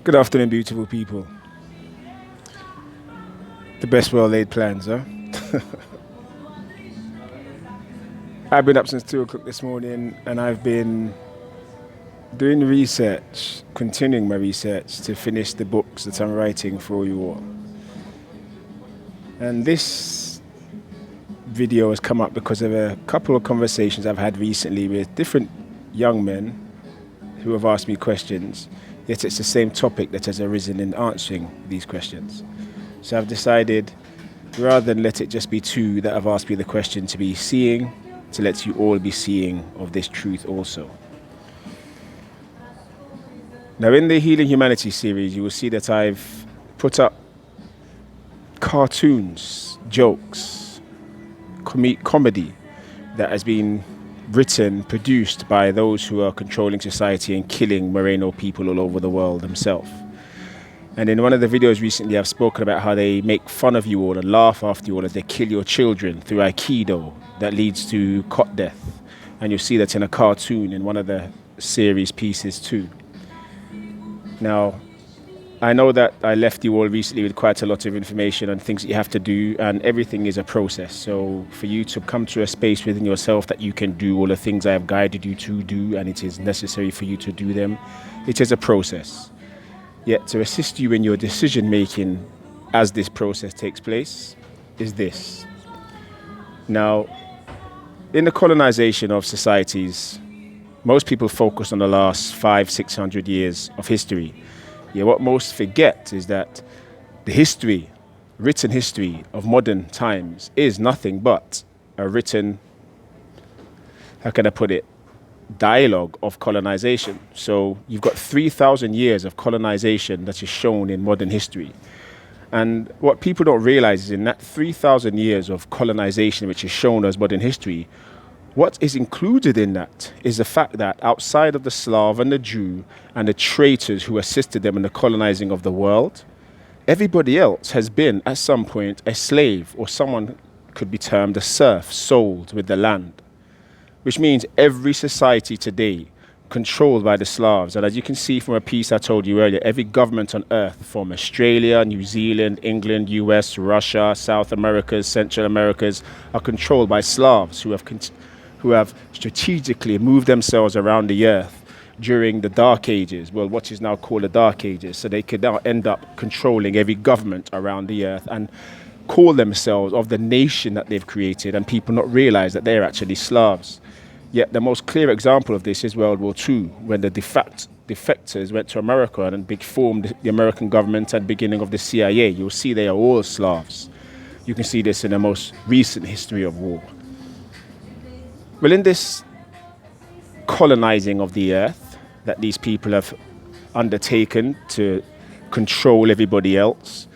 Good afternoon, beautiful people. The best well-laid plans, huh? I've been up since 2 o'clock this morning and I've been doing research, continuing my research to finish the books that I'm writing for you all. And this video has come up because of a couple of conversations I've had recently with different young men who have asked me questions, yet it's the same topic that has arisen in answering these questions. So I've decided, rather than let it just be two that have asked me the question, to be seeing, to let you all be seeing of this truth also. Now in the Healing Humanity series, you will see that I've put up cartoons, jokes, comedy that has been written, produced by those who are controlling society and killing Moreno people all over the world themselves. And in one of the videos recently, I've spoken about how they make fun of you all and laugh after you all as they kill your children through Aikido that leads to cot death. And you'll see that in a cartoon in one of the series pieces too. Now, I know that I left you all recently with quite a lot of information on things that you have to do, and everything is a process. So for you to come to a space within yourself that you can do all the things I have guided you to do, and it is necessary for you to do them, it is a process. Yet to assist you in your decision making as this process takes place is this. Now, in the colonization of societies, most people focus on the last 500-600 years of history. Yeah, what most forget is that the history, written history of modern times is nothing but a written, how can I put it, dialogue of colonization. So you've got 3,000 years of colonization that is shown in modern history. And what people don't realize is in that 3,000 years of colonization, which is shown as modern history, what is included in that is the fact that outside of the Slav and the Jew and the traitors who assisted them in the colonizing of the world, everybody else has been at some point a slave, or someone could be termed a serf, sold with the land. Which means every society today controlled by the Slavs. And as you can see from a piece I told you earlier, every government on earth from Australia, New Zealand, England, US, Russia, South Americas, Central Americas are controlled by Slavs who have strategically moved themselves around the earth during the Dark Ages, well, what is now called the Dark Ages. So they could now end up controlling every government around the earth and call themselves of the nation that they've created, and people not realize that they're actually Slavs. Yet the most clear example of this is World War II, when the defectors went to America and formed the American government at the beginning of the CIA. You'll see they are all Slavs. You can see this in the most recent history of war. Well, in this colonizing of the earth that these people have undertaken to control everybody else,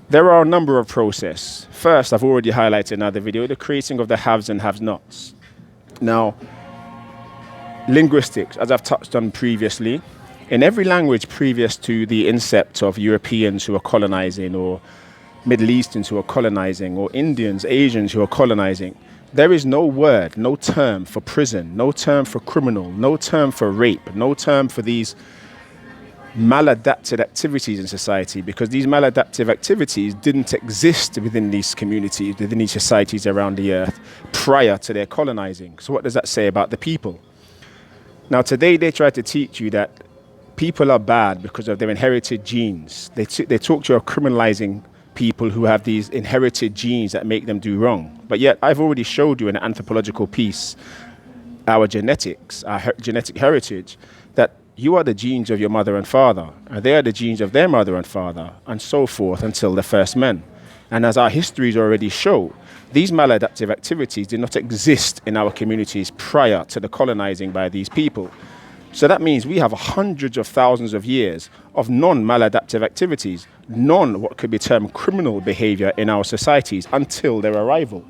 there are a number of processes. First, I've already highlighted in another video, the creating of the haves and have-nots. Now, linguistics, as I've touched on previously, in every language previous to the incept of Europeans who are colonizing, or Middle Easterns who are colonizing, or Indians, Asians who are colonizing, there is no word, no term for prison, no term for criminal, no term for rape, no term for these maladaptive activities in society, because these maladaptive activities didn't exist within these communities, within these societies around the earth prior to their colonizing. So what does that say about the people? Now today they try to teach you that people are bad because of their inherited genes. They talk to you of criminalizing people who have these inherited genes that make them do wrong. But yet I've already showed you in an anthropological piece our genetics, our genetic heritage, that you are the genes of your mother and father, and they are the genes of their mother and father, and so forth until the first men. And as our histories already show, these maladaptive activities did not exist in our communities prior to the colonizing by these people. So that means we have hundreds of thousands of years of non-maladaptive activities, what could be termed criminal behavior in our societies until their arrival.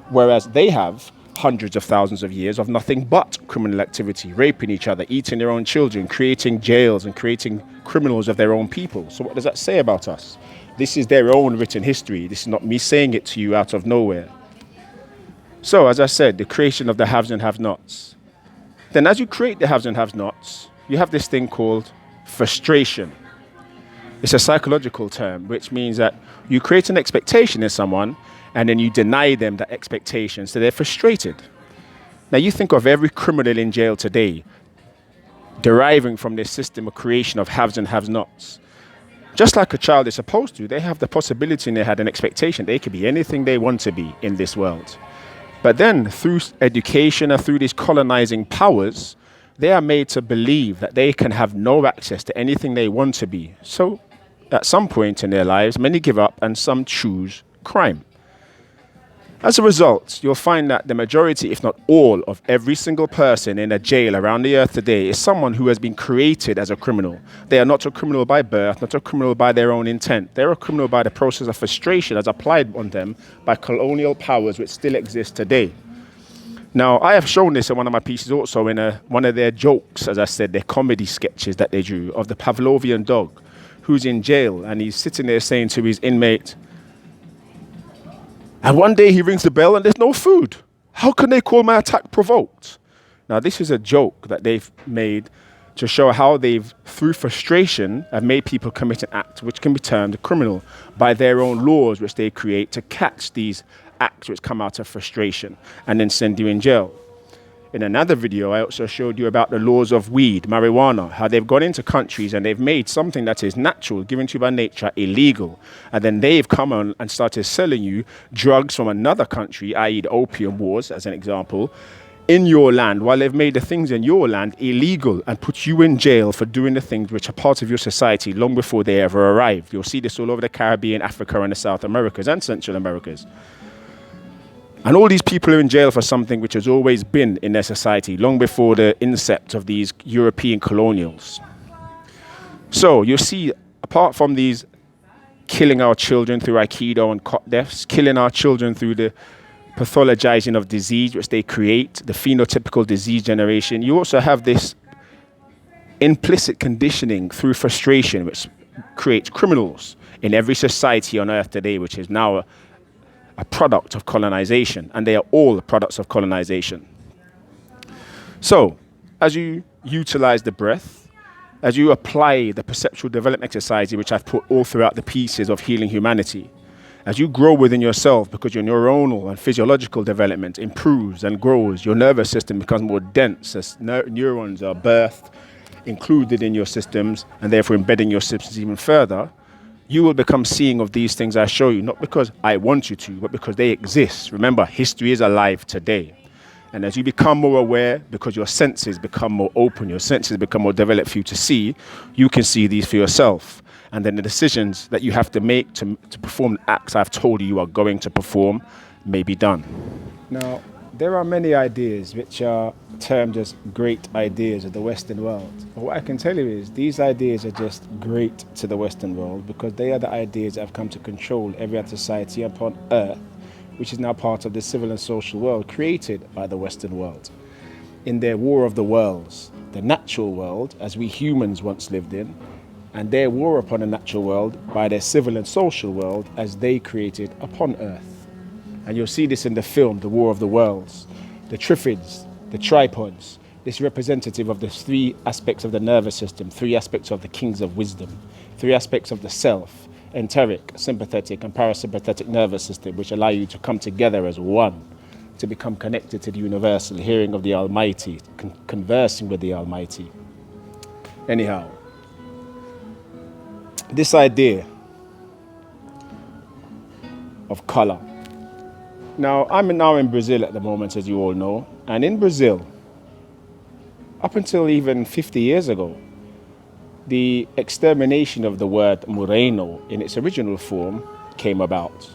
Whereas they have hundreds of thousands of years of nothing but criminal activity, raping each other, eating their own children, creating jails and creating criminals of their own people. So what does that say about us? This is their own written history. This is not me saying it to you out of nowhere. So as I said, the creation of the haves and have-nots. Then as you create the haves and have-nots, you have this thing called frustration. It's a psychological term, which means that you create an expectation in someone and then you deny them that expectation, so they're frustrated. Now, you think of every criminal in jail today deriving from this system of creation of haves and have-nots. Just like a child is supposed to, they have the possibility and they had an expectation they could be anything they want to be in this world. But then through education or through these colonizing powers, they are made to believe that they can have no access to anything they want to be. So at some point in their lives, many give up and some choose crime. As a result, you'll find that the majority, if not all, of every single person in a jail around the earth today is someone who has been created as a criminal. They are not a criminal by birth, not a criminal by their own intent. They're a criminal by the process of frustration as applied on them by colonial powers which still exist today. Now, I have shown this in one of my pieces also in one of their jokes, as I said, their comedy sketches that they drew of the Pavlovian dog who's in jail and he's sitting there saying to his inmate, and one day he rings the bell and there's no food. How can they call my attack provoked? Now, this is a joke that they've made to show how they've, through frustration, have made people commit an act which can be termed criminal by their own laws which they create to catch these acts which come out of frustration and then send you in jail. In another video, I also showed you about the laws of weed, marijuana, how they've gone into countries and they've made something that is natural, given to you by nature, illegal. And then they've come on and started selling you drugs from another country, i.e. the opium wars, as an example, in your land, while they've made the things in your land illegal and put you in jail for doing the things which are part of your society long before they ever arrived. You'll see this all over the Caribbean, Africa, and the South Americas and Central Americas. And all these people are in jail for something which has always been in their society, long before the incept of these European colonials. So you see, apart from these killing our children through Aikido and cot deaths, killing our children through the pathologizing of disease which they create, the phenotypical disease generation, you also have this implicit conditioning through frustration which creates criminals in every society on earth today, which is now a product of colonization, and they are all products of colonization. So, as you utilize the breath, as you apply the perceptual development exercise, which I've put all throughout the pieces of Healing Humanity, as you grow within yourself because your neuronal and physiological development improves and grows, your nervous system becomes more dense as neurons are birthed, included in your systems, and therefore embedding your systems even further, you will become seeing of these things I show you, not because I want you to, but because they exist. Remember, history is alive today. And as you become more aware, because your senses become more open, your senses become more developed for you to see, you can see these for yourself. And then the decisions that you have to make to perform the acts I've told you are going to perform may be done. Now, there are many ideas which are termed as great ideas of the Western world. But what I can tell you is these ideas are just great to the Western world because they are the ideas that have come to control every other society upon earth, which is now part of the civil and social world created by the Western world. In their war of the worlds, the natural world, as we humans once lived in, and their war upon the natural world by their civil and social world as they created upon earth. And you'll see this in the film, The War of the Worlds. The triffids, the tripods, this representative of the three aspects of the nervous system, three aspects of the kings of wisdom, three aspects of the self, enteric, sympathetic, and parasympathetic nervous system, which allow you to come together as one, to become connected to the universal, hearing of the Almighty, conversing with the Almighty. Anyhow, this idea of color. Now, I'm now in Brazil at the moment, as you all know. And in Brazil, up until even 50 years ago, the extermination of the word moreno in its original form came about.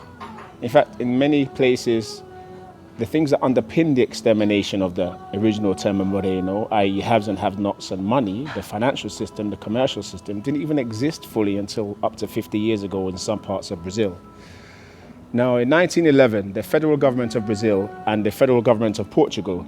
In fact, in many places, the things that underpin the extermination of the original term moreno, i.e. haves and have-nots and money, the financial system, the commercial system, didn't even exist fully until up to 50 years ago in some parts of Brazil. Now, in 1911, the federal government of Brazil and the federal government of Portugal,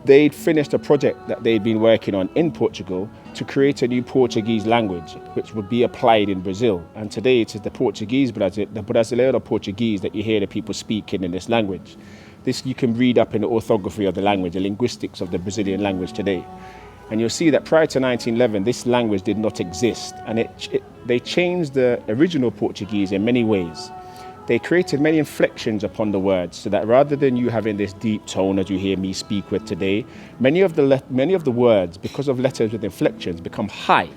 they'd finished a project that they'd been working on in Portugal to create a new Portuguese language, which would be applied in Brazil. And today it is the Portuguese, the Brasileiro Portuguese that you hear the people speaking in this language. This you can read up in the orthography of the language, the linguistics of the Brazilian language today. And you'll see that prior to 1911, this language did not exist. And they changed the original Portuguese in many ways. They created many inflections upon the words so that rather than you having this deep tone as you hear me speak with today, many of the words, because of letters with inflections, become high.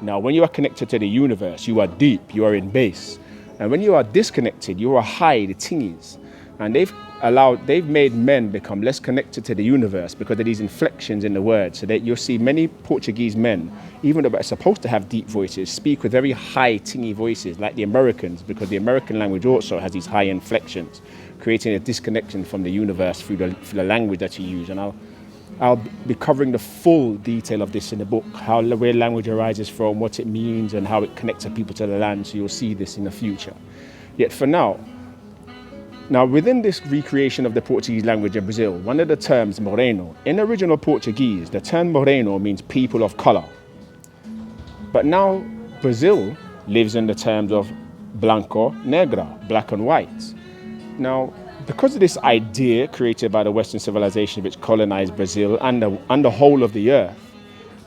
Now, when you are connected to the universe, you are deep, you are in bass. And when you are disconnected, you are high, the tingies. And they've made men become less connected to the universe because of these inflections in the words. So that you'll see many Portuguese men, even though they're supposed to have deep voices, speak with very high, tingy voices, like the Americans, because the American language also has these high inflections, creating a disconnection from the universe through the language that you use. And I'll be covering the full detail of this in the book, where language arises from, what it means, and how it connects people to the land. So you'll see this in the future. Yet for now, within this recreation of the Portuguese language in Brazil, one of the terms, moreno, in original Portuguese, the term moreno means people of color. But now Brazil lives in the terms of blanco, negra, black and white. Now, because of this idea created by the Western civilization which colonized Brazil and the whole of the earth,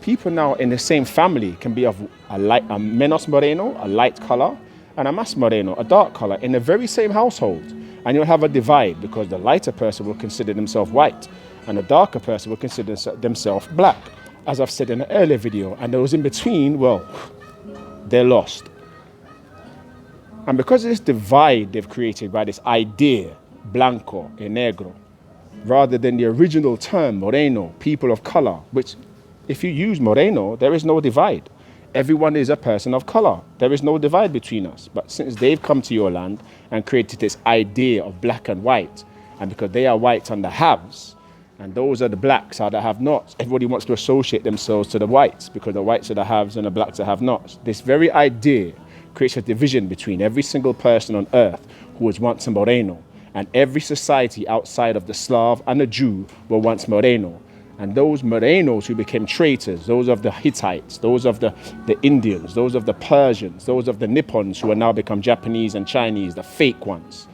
people now in the same family can be of a menos moreno, a light color, and a más moreno, a dark color, in the very same household. And you'll have a divide because the lighter person will consider themselves white and the darker person will consider themselves black, as I've said in an earlier video. And those in between, well, they're lost. And because of this divide they've created by this idea, blanco y negro, rather than the original term, moreno, people of color, which if you use moreno, there is no divide. Everyone is a person of color. There is no divide between us. But since they've come to your land and created this idea of black and white, and because they are white and the haves, and those are the blacks are the have-nots, everybody wants to associate themselves to the whites because the whites are the haves and the blacks are have-nots. This very idea creates a division between every single person on earth who was once a moreno, and every society outside of the Slav and the Jew were once moreno. And those morenos who became traitors, those of the Hittites, those of the Indians, those of the Persians, those of the Nippons who are now become Japanese and Chinese, the fake ones.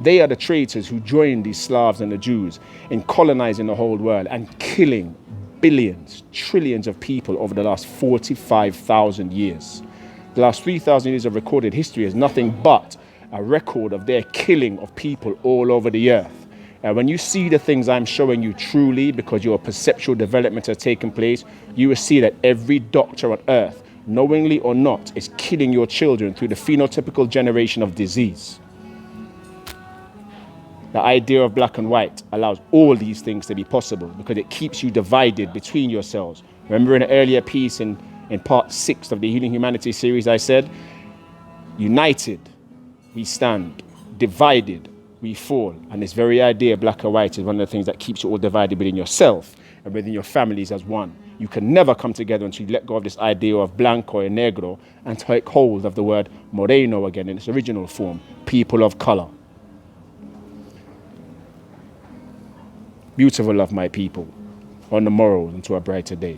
They are the traitors who joined these Slavs and the Jews in colonizing the whole world and killing billions, trillions of people over the last 45,000 years. The last 3,000 years of recorded history is nothing but a record of their killing of people all over the earth. When you see the things I'm showing you truly, because your perceptual development has taken place, you will see that every doctor on earth, knowingly or not, is killing your children through the phenotypical generation of disease. The idea of black and white allows all these things to be possible because it keeps you divided between yourselves. Remember in an earlier piece in part 6 of the Healing Humanity series, I said, united, we stand, divided, we fall. And this very idea, black and white, is one of the things that keeps you all divided within yourself and within your families as one. You can never come together until you let go of this idea of blanco and negro and take hold of the word moreno again in its original form, people of color. Beautiful love, my people, on the morrow into a brighter day.